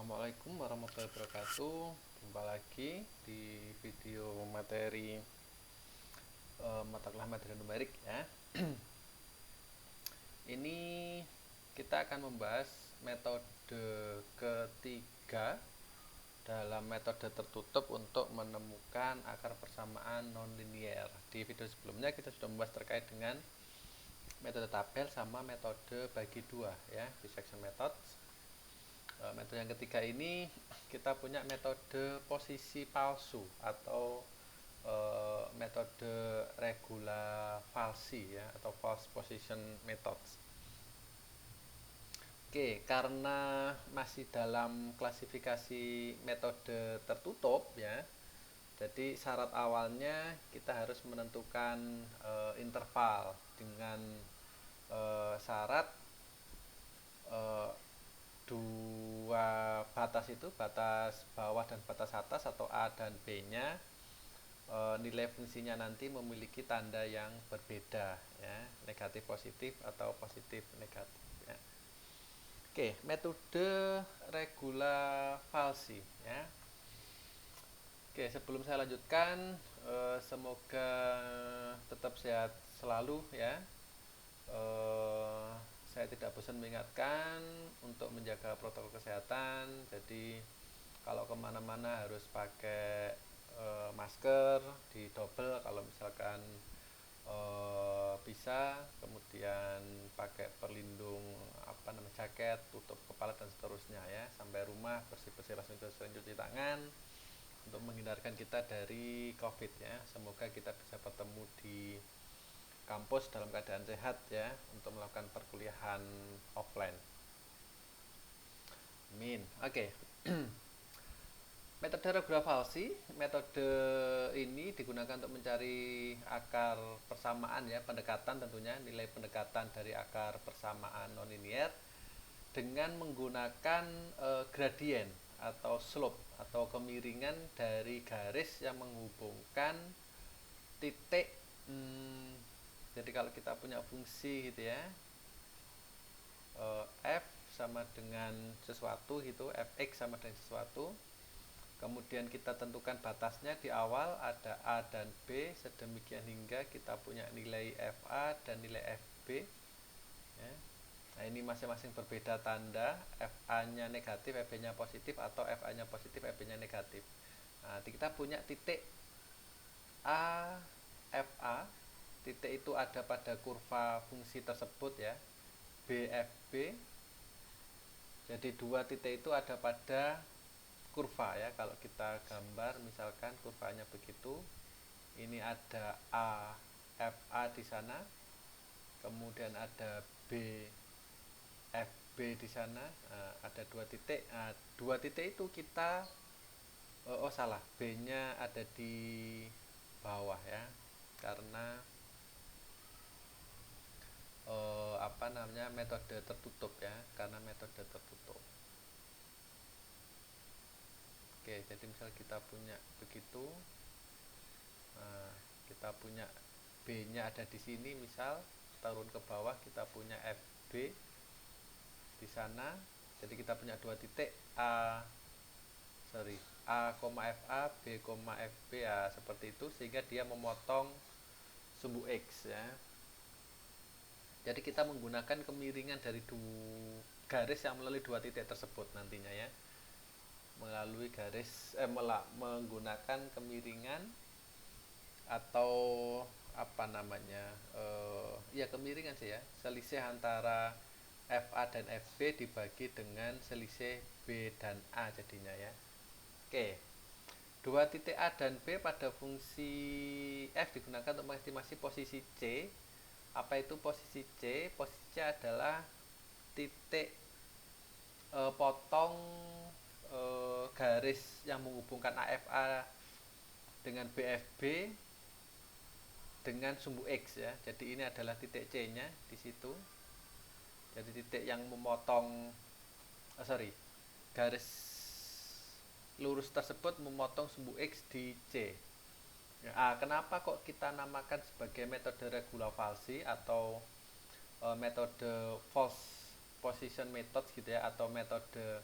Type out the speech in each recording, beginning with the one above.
Assalamualaikum warahmatullahi wabarakatuh. Jumpa lagi di video materi mata kuliah materi numerik ya. Ini kita akan membahas metode ketiga dalam metode tertutup untuk menemukan akar persamaan nonlinier. Di video sebelumnya kita sudah membahas terkait dengan metode tabel sama metode bagi dua ya, dissection method. Metode yang ketiga ini kita punya metode posisi palsu atau metode regula falsi ya, atau false position methods. Oke, karena masih dalam klasifikasi metode tertutup ya, jadi syarat awalnya kita harus menentukan interval dengan syarat dua batas itu, batas bawah dan batas atas atau A dan B nya, nilai fungsinya nanti memiliki tanda yang berbeda ya, negatif positif atau positif negatif ya. Oke, metode regula falsi ya. Oke, sebelum saya lanjutkan, semoga tetap sehat selalu ya. Saya tidak bosan mengingatkan untuk menjaga protokol kesehatan. Jadi kalau kemana-mana harus pakai masker, di double kalau misalkan bisa, kemudian pakai perlindung jaket, tutup kepala dan seterusnya ya. Sampai rumah bersih-bersih langsung cuci tangan untuk menghindarkan kita dari COVID ya. Semoga kita bisa bertemu di kampus dalam keadaan sehat ya, untuk melakukan perkuliahan offline. Amin. Oke. Metode regula falsi, metode ini digunakan untuk mencari akar persamaan ya, pendekatan tentunya, nilai pendekatan dari akar persamaan nonlinier dengan menggunakan gradien atau slope atau kemiringan dari garis yang menghubungkan titik. Jadi kalau kita punya fungsi gitu ya, f sama dengan sesuatu gitu, fx sama dengan sesuatu, kemudian kita tentukan batasnya di awal ada a dan b, sedemikian hingga kita punya nilai fa dan nilai fb ya. Nah ini masing-masing berbeda tanda, fa nya negatif, fb nya positif, atau fa nya positif, fb nya negatif. Nah kita punya titik a, fa, titik itu ada pada kurva fungsi tersebut ya, bfb. Jadi dua titik itu ada pada kurva ya. Kalau kita gambar misalkan kurvanya begitu, ini ada a, fa di sana, kemudian ada b, fb di sana. Ada dua titik. Nah, dua titik itu kita salah, b nya ada di bawah ya, karena metode tertutup ya, karena metode tertutup. Oke, jadi misal kita punya begitu, nah, kita punya b nya ada di sini, misal turun ke bawah kita punya fb di sana. Jadi kita punya dua titik a, fa, b, fb ya, seperti itu, sehingga dia memotong sumbu x ya. Jadi kita menggunakan kemiringan dari dua garis yang melalui dua titik tersebut nantinya ya, melalui garis menggunakan kemiringan atau kemiringan sih ya, selisih antara fa dan fb dibagi dengan selisih b dan a jadinya ya. Oke, dua titik a dan b pada fungsi f digunakan untuk mengestimasi posisi c. Apa itu posisi c? Posisi c adalah titik potong garis yang menghubungkan AFA dengan BFB dengan sumbu X ya. Jadi ini adalah titik C nya di situ. Jadi titik yang memotong garis lurus tersebut memotong sumbu X di C. Kenapa kok kita namakan sebagai metode regula falsi atau metode false position method gitu ya, atau metode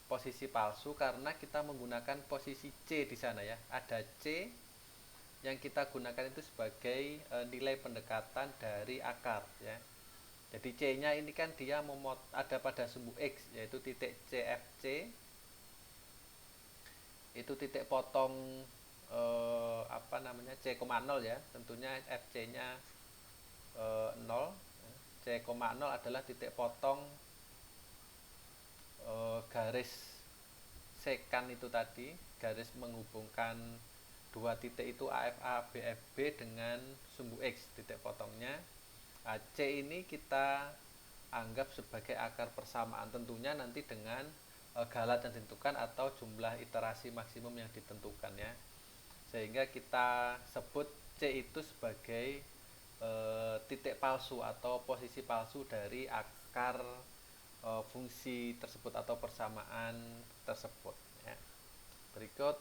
posisi palsu karena kita menggunakan posisi C di sana ya. Ada C yang kita gunakan itu sebagai nilai pendekatan dari akar ya. Jadi C-nya ini kan dia ada pada sumbu X, yaitu titik CFC. Itu titik potong C,0 ya. Tentunya FC-nya 0. C,0 adalah titik potong garis sekan itu tadi, garis menghubungkan dua titik itu AFA BFB dengan sumbu X, titik potongnya. C ini kita anggap sebagai akar persamaan, tentunya nanti dengan galat yang ditentukan atau jumlah iterasi maksimum yang ditentukan ya. Sehingga kita sebut C itu sebagai titik palsu atau posisi palsu dari akar fungsi tersebut atau persamaan tersebut ya. Berikut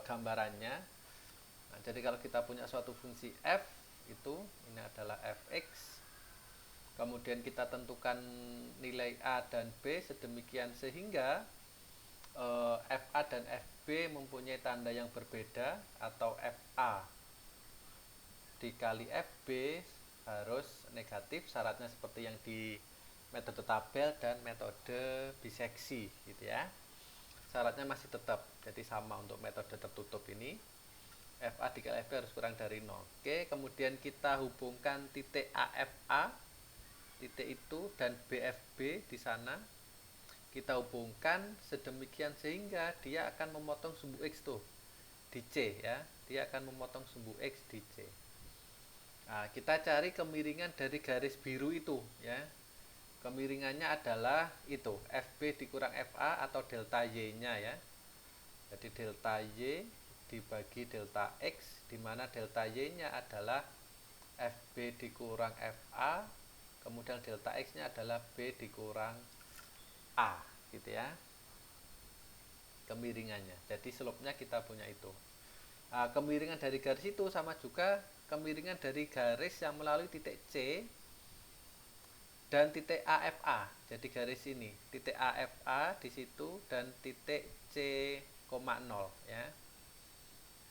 gambarannya. Nah, jadi kalau kita punya suatu fungsi f, itu ini adalah fx, kemudian kita tentukan nilai a dan b sedemikian sehingga fa dan fb mempunyai tanda yang berbeda, atau fa dikali fb harus negatif, syaratnya seperti yang di metode tabel dan metode biseksi gitu ya. Syaratnya masih tetap, jadi sama untuk metode tertutup ini. FA dikali FB harus kurang dari 0. Oke, kemudian kita hubungkan titik AFA, titik itu, dan BFB di sana. Kita hubungkan sedemikian sehingga dia akan memotong sumbu X tuh di C ya. Dia akan memotong sumbu X di C. Nah, kita cari kemiringan dari garis biru itu ya. Kemiringannya adalah itu, FB dikurang FA atau delta Y-nya ya. Jadi delta Y dibagi delta X, di mana delta Y-nya adalah FB dikurang FA, kemudian delta X-nya adalah B dikurang A, gitu ya. Kemiringannya. Jadi slope-nya kita punya itu. Nah, kemiringan dari garis itu sama juga kemiringan dari garis yang melalui titik C dan titik AFA. Jadi garis ini, titik AFA di situ dan titik C,0 ya.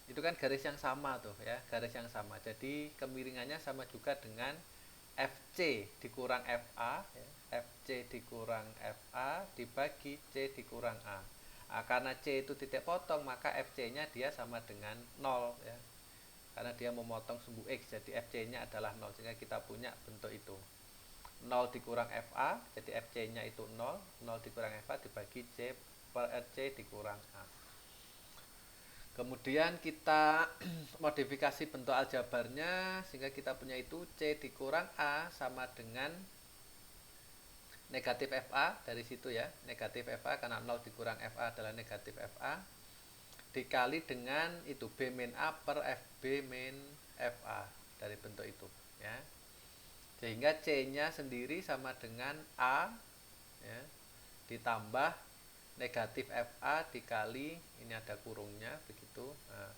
Itu kan garis yang sama tuh ya, garis yang sama. Jadi kemiringannya sama juga dengan FC dikurang FA ya. FC dikurang FA dibagi C dikurang A. Nah, karena C itu titik potong, maka FC-nya dia sama dengan 0 ya. Karena dia memotong sumbu X, jadi FC-nya adalah 0, sehingga kita punya bentuk itu. 0 dikurang FA, jadi FC-nya itu 0, 0 dikurang FA dibagi C per C dikurang A. Kemudian kita modifikasi bentuk aljabarnya sehingga kita punya itu C dikurang A sama dengan negatif FA dari situ ya, negatif FA karena 0 dikurang FA adalah negatif FA dikali dengan itu B min A per FB min FA dari bentuk itu ya. Sehingga C-nya sendiri sama dengan A ya, ditambah negatif FA dikali, ini ada kurungnya begitu. Nah,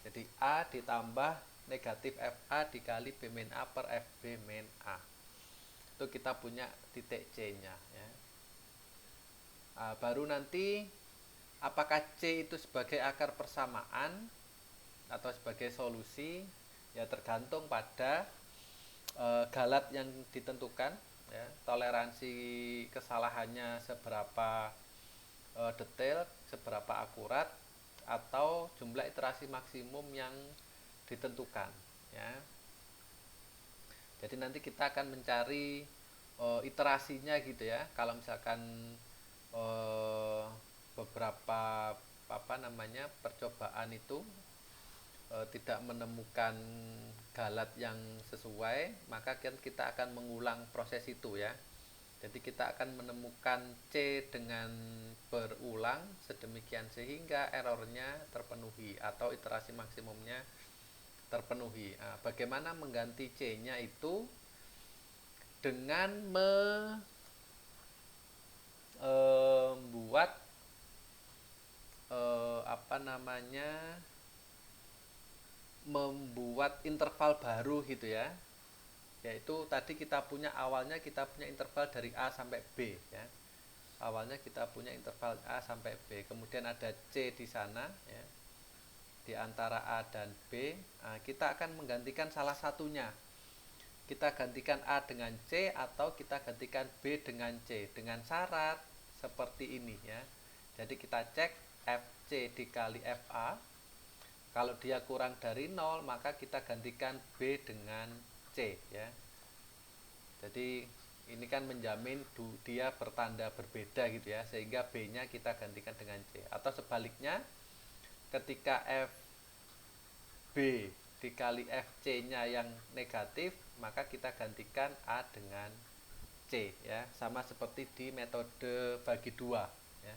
jadi A ditambah negatif FA dikali B min A per FB min A. Itu kita punya titik C-nya ya. Nah, baru nanti apakah C itu sebagai akar persamaan atau sebagai solusi ya tergantung pada galat yang ditentukan ya, toleransi kesalahannya seberapa detail, seberapa akurat, atau jumlah iterasi maksimum yang ditentukan ya. Jadi nanti kita akan mencari iterasinya gitu ya. Kalau misalkan beberapa percobaan itu tidak menemukan galat yang sesuai, maka kita akan mengulang proses itu ya. Jadi kita akan menemukan C dengan berulang sedemikian sehingga errornya terpenuhi atau iterasi maksimumnya terpenuhi. Nah, bagaimana mengganti C-nya itu dengan membuat membuat interval baru gitu ya. Yaitu tadi kita punya awalnya kita punya interval dari A sampai B ya. awalnya kita punya interval A sampai B, kemudian ada C di sana ya, di antara A dan B. Nah, kita akan menggantikan salah satunya. Kita gantikan A dengan C atau kita gantikan B dengan C dengan syarat seperti ini ya. Jadi kita cek FC dikali FA. Kalau dia kurang dari 0 maka kita gantikan B dengan C ya. Jadi ini kan menjamin dia bertanda berbeda gitu ya, sehingga B-nya kita gantikan dengan C. Atau sebaliknya, ketika FB dikali FC-nya yang negatif, maka kita gantikan A dengan C ya, sama seperti di metode bagi dua ya.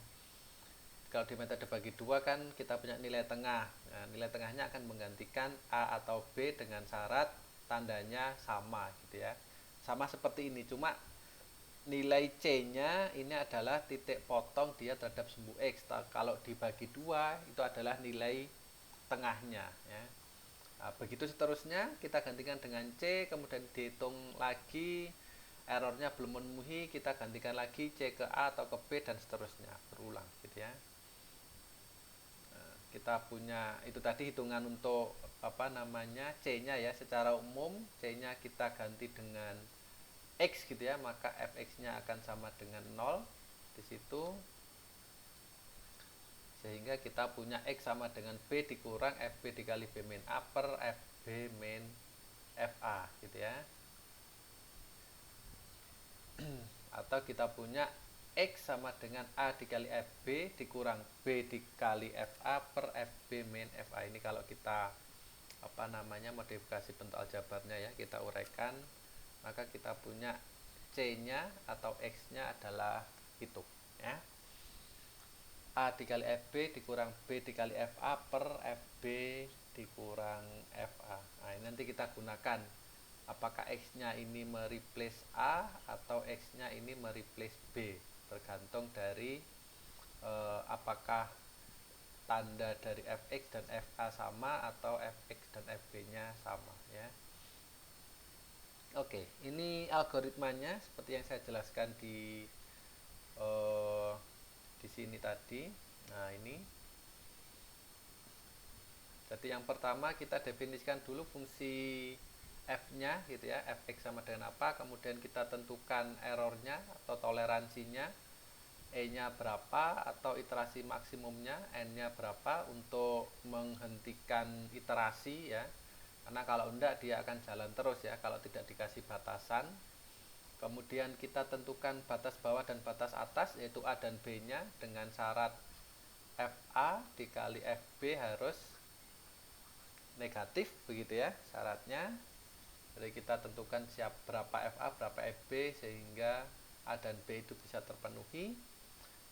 Kalau di metode bagi dua kan kita punya nilai tengah. Nah, nilai tengahnya akan menggantikan A atau B dengan syarat tandanya sama gitu ya. Sama seperti ini, cuma nilai C-nya ini adalah titik potong dia terhadap sumbu X. Kalau dibagi dua itu adalah nilai tengahnya ya. Nah, begitu seterusnya kita gantikan dengan C, kemudian dihitung lagi, errornya belum memenuhi, kita gantikan lagi C ke A atau ke B dan seterusnya, berulang gitu ya. Nah, kita punya itu tadi hitungan untuk C-nya ya. Secara umum C-nya kita ganti dengan X gitu ya, maka fx-nya akan sama dengan 0 di situ, sehingga kita punya X sama dengan B dikurang FB dikali B min A per FB min FA gitu ya. Atau kita punya X sama dengan A dikali FB dikurang B dikali FA per FB min FA. Ini kalau kita modifikasi bentuk aljabarnya ya, kita uraikan, maka kita punya C-nya atau X-nya adalah itu ya. A dikali FB dikurang B dikali FA per FB dikurang FA. Nah, ini nanti kita gunakan apakah X-nya ini mereplace A atau X-nya ini mereplace B, tergantung dari apakah tanda dari Fx dan Fa sama atau Fx dan Fb-nya sama ya. Oke, ini algoritmanya seperti yang saya jelaskan di sini tadi. Nah, ini. Jadi yang pertama kita definisikan dulu fungsi f-nya gitu ya, fx sama dengan apa, kemudian kita tentukan errornya atau toleransinya, e-nya berapa atau iterasi maksimumnya, n-nya berapa untuk menghentikan iterasi ya. Karena kalau enggak dia akan jalan terus ya kalau tidak dikasih batasan. Kemudian kita tentukan batas bawah dan batas atas yaitu A dan B nya dengan syarat FA dikali FB harus negatif begitu ya syaratnya. Jadi kita tentukan berapa FA berapa FB sehingga A dan B itu bisa terpenuhi.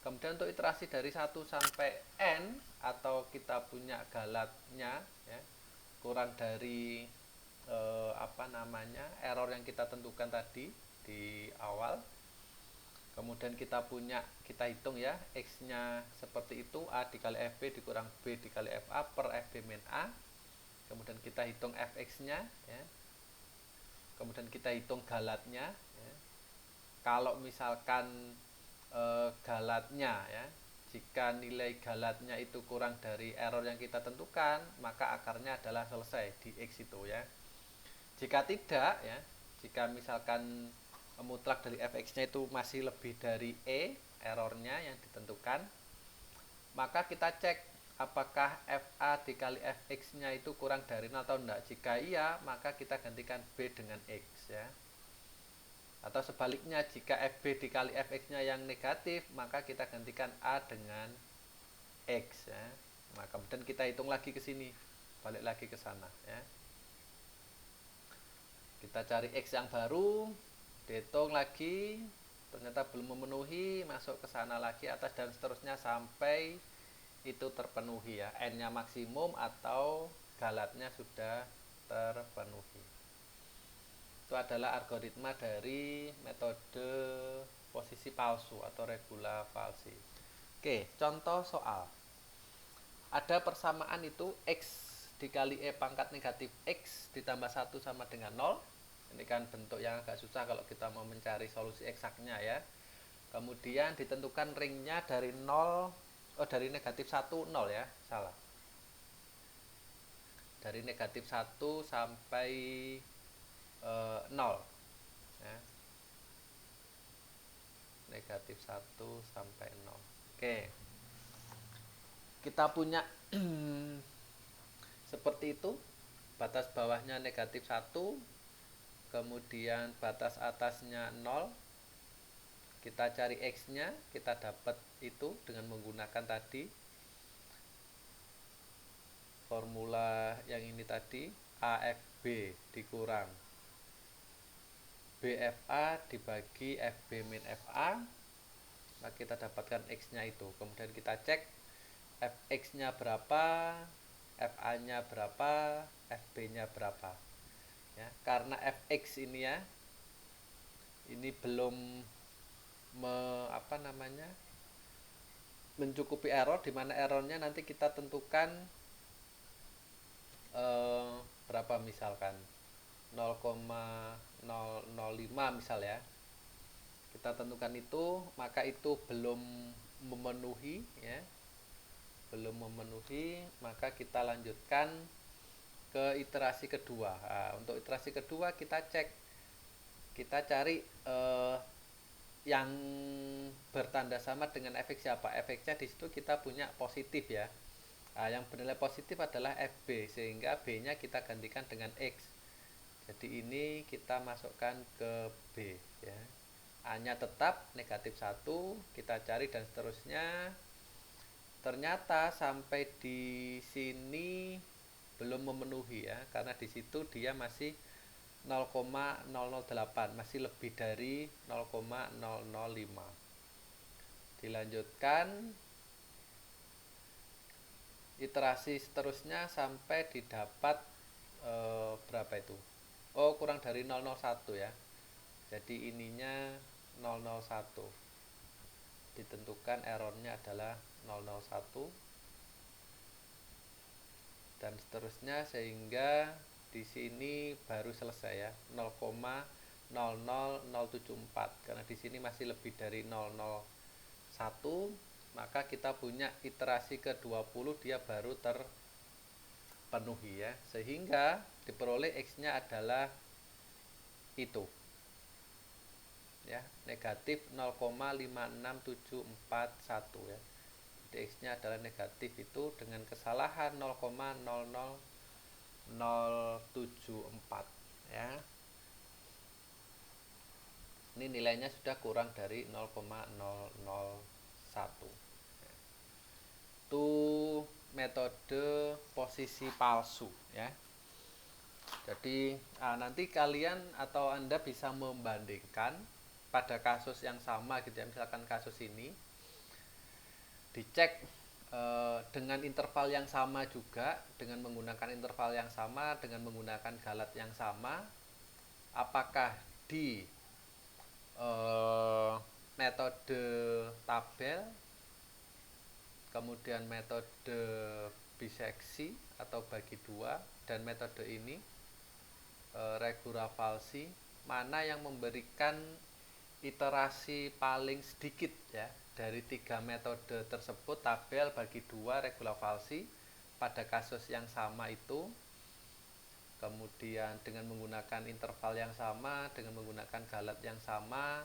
Kemudian untuk iterasi dari 1 sampai N atau kita punya galatnya ya, kurang dari error yang kita tentukan tadi di awal. Kemudian kita hitung ya, X-nya seperti itu, A dikali FB dikurang B dikali FA per FB min A. Kemudian kita hitung Fx-nya ya. Kemudian kita hitung galatnya ya. Kalau misalkan galatnya ya, jika nilai galatnya itu kurang dari error yang kita tentukan, maka akarnya adalah selesai di X itu ya. Jika tidak ya, jika misalkan mutlak dari fx-nya itu masih lebih dari E errornya yang ditentukan, maka kita cek apakah FA dikali fx-nya itu kurang dari 0 atau enggak. Jika iya, maka kita gantikan B dengan X ya. Atau sebaliknya, jika FB dikali fx-nya yang negatif, maka kita gantikan A dengan X ya. Nah, kemudian kita hitung lagi ke sini, balik lagi ke sana ya. Kita cari X yang baru, dihitung lagi, ternyata belum memenuhi, masuk ke sana lagi atas dan seterusnya sampai itu terpenuhi ya, N-nya maksimum atau galatnya sudah terpenuhi. Itu adalah algoritma dari metode posisi palsu atau regula falsi. Oke, contoh soal. Ada persamaan itu X dikali E pangkat negatif X ditambah 1 sama dengan 0. Ini kan bentuk yang agak susah kalau kita mau mencari solusi eksaknya ya. Kemudian ditentukan ringnya dari 0, dari negatif 1, 0 ya, salah. Dari negatif 1 sampai 0 ya. Negatif 1 sampai 0. Oke. Kita punya seperti itu. Batas bawahnya negatif 1, kemudian batas atasnya 0. Kita cari X-nya, kita dapat itu dengan menggunakan tadi formula yang ini tadi, AFB dikurang BFA dibagi FB min FA, maka kita dapatkan X-nya itu. Kemudian kita cek Fx-nya berapa, FA-nya berapa, FB-nya berapa. Ya, karena Fx ini ya, ini belum mencukupi error, di mana errornya nanti kita tentukan berapa misalkan 0,005 misal ya, kita tentukan itu, maka itu belum memenuhi ya, belum memenuhi, maka kita lanjutkan ke iterasi kedua. Nah, untuk iterasi kedua kita cek, kita cari yang bertanda sama dengan efek siapa. Efeknya di situ kita punya positif ya. Nah, yang bernilai positif adalah FB, sehingga B-nya kita gantikan dengan X. Jadi ini kita masukkan ke B ya. A-nya tetap negatif 1, kita cari dan seterusnya. Ternyata sampai di sini belum memenuhi ya, karena di situ dia masih 0,008, masih lebih dari 0,005. Dilanjutkan iterasi seterusnya sampai didapat berapa itu? Oh, kurang dari 001 ya. Jadi ininya 001. Ditentukan errornya adalah 001 dan seterusnya, sehingga di sini baru selesai ya, 0,00074, karena di sini masih lebih dari 001, maka kita punya iterasi ke-20 dia baru terpenuhi ya, sehingga diperoleh X-nya adalah itu ya, negatif 0,56741 ya. X-nya adalah negatif itu dengan kesalahan 0,00074 ya. Ini nilainya sudah kurang dari 0,001. Itu metode posisi palsu ya. Jadi nanti kalian atau Anda bisa membandingkan pada kasus yang sama gitu ya. Misalkan kasus ini dicek dengan interval yang sama juga, dengan menggunakan interval yang sama, dengan menggunakan galat yang sama, apakah di metode tabel, kemudian metode biseksi atau bagi dua, dan metode ini regula falsi, mana yang memberikan iterasi paling sedikit ya dari tiga metode tersebut, tabel, bagi dua, regula falsi, pada kasus yang sama itu. Kemudian dengan menggunakan interval yang sama, dengan menggunakan galat yang sama,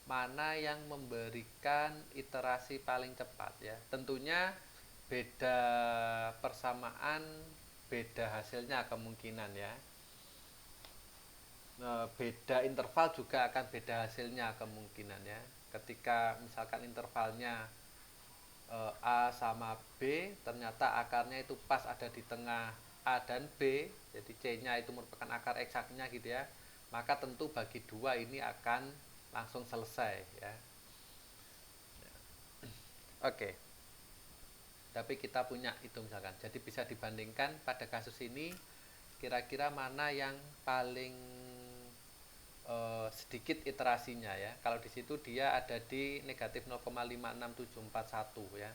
mana yang memberikan iterasi paling cepat ya. Tentunya beda persamaan, beda hasilnya kemungkinan ya. Beda interval juga akan beda hasilnya kemungkinan ya. Ketika misalkan intervalnya A sama B, ternyata akarnya itu pas ada di tengah A dan B, jadi C-nya itu merupakan akar eksaknya gitu ya, maka tentu bagi dua ini akan langsung selesai ya. Oke. Tapi kita punya itu misalkan, jadi bisa dibandingkan pada kasus ini kira-kira mana yang paling sedikit iterasinya ya. Kalau di situ dia ada di negatif 0,56741 ya,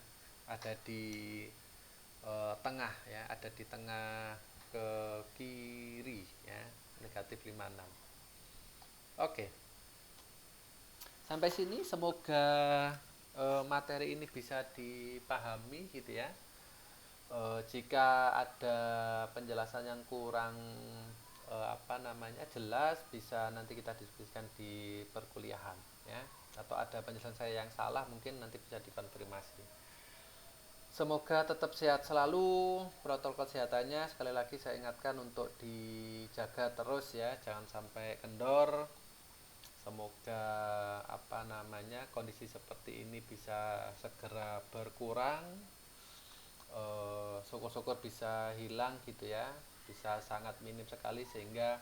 ada di tengah ya, ada di tengah ke kiri ya, negatif 56. Oke. Sampai sini semoga materi ini bisa dipahami gitu ya. Jika ada penjelasan yang kurang jelas, bisa nanti kita diskusikan di perkuliahan ya. Atau ada penjelasan saya yang salah, mungkin nanti bisa dikonfirmasi. Semoga tetap sehat selalu. Protokol kesehatannya sekali lagi saya ingatkan untuk dijaga terus ya, jangan sampai kendor. Semoga kondisi seperti ini bisa segera berkurang. Syukur-syukur bisa hilang gitu ya, bisa sangat minim sekali sehingga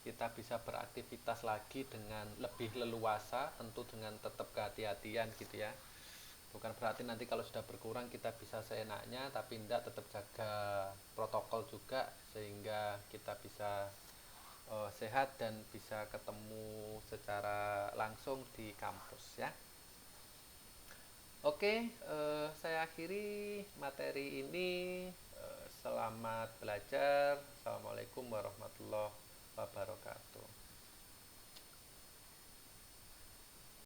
kita bisa beraktivitas lagi dengan lebih leluasa, tentu dengan tetap kehati-hatian gitu ya. Bukan berarti nanti kalau sudah berkurang kita bisa seenaknya, tapi tidak, tetap jaga protokol juga sehingga kita bisa sehat dan bisa ketemu secara langsung di kampus ya. Oke, saya akhiri materi ini. Selamat belajar. Assalamualaikum warahmatullahi wabarakatuh.